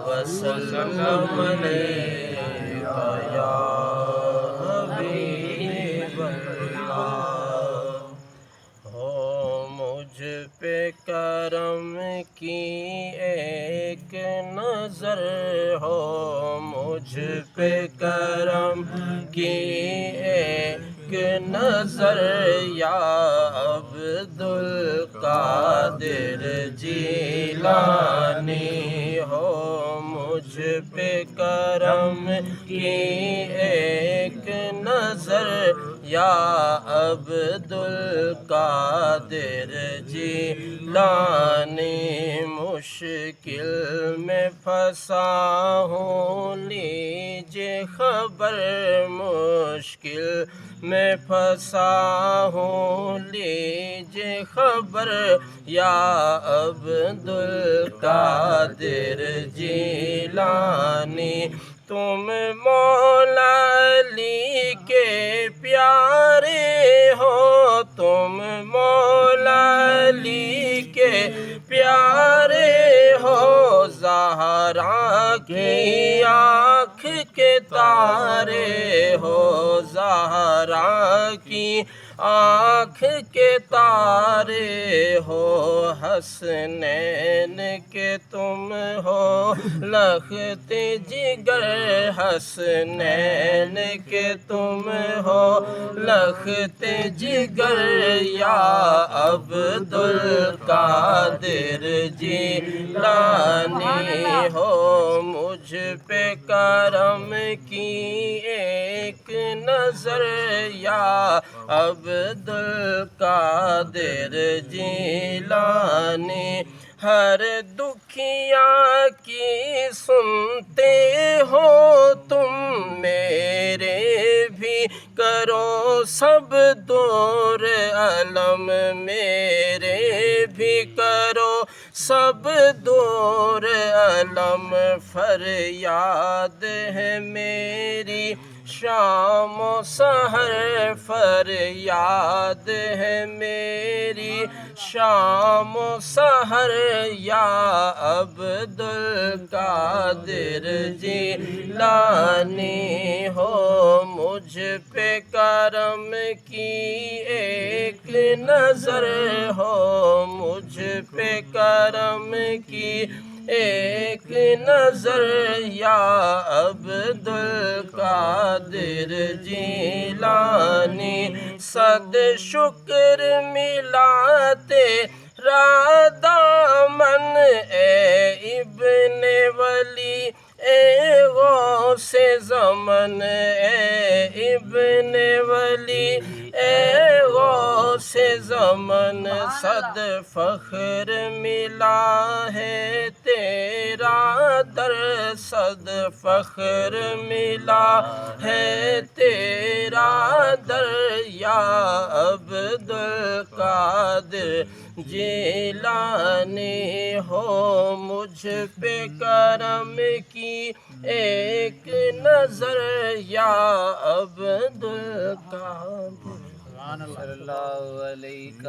وسلم علیک یا حبیب اللہ۔ ہو مجھ پہ کرم کی ایک نظر، ہو مجھ پہ کرم کی ایک نظر، یا عبد القادر جیلانی، ہو مجھ پہ کرم کی ایک نظر، یا عبد القادر جیلانی۔ مشکل میں پھنسا ہوں لیجے خبر، مشکل میں پھنسا ہوں لیجے خبر، یا عبد القادر جیلانی۔ تم مولا علی کے پیارے ہو، تم مولا علی کے پیارے ہو، زہرا کی آنکھ کے تارے ہو، زہرا کی آنکھ کے تارے ہو، حسنین کے تم ہو لخت جگر، حسنین کے تم ہو لخت جگر، یا عبد القادر جیلانی۔ ہو مجھ پہ کرم کی ایک نظر، یا عبد القادر جیلانی۔ ہر دکھیا کی سنتے ہو تم، میرے بھی کرو سب دور علم، میرے بھی کرو سب دور علم، فریاد ہے میری شام و سحر، فریاد ہے میری شام و سحر، یا عبد القادر جیلانی۔ ہو مجھ پہ کرم کی ایک نظر، ہو مجھ پہ کرم کی ایک نظر، یا عبد القادر جیلانی۔ صد شکر ملا تیرا دامن اے ابن ولی، اے غوث زمن، اے ابن ولی، اے غوث زمن۔ صد فخر ملا ہے تیرا در، صد فخر ملا ہے تیرا در، یا عبد القادر جیلانی۔ ہو مجھ پہ کرم کی ایک نظر، یا عبد القادر صلی اللہ علیہ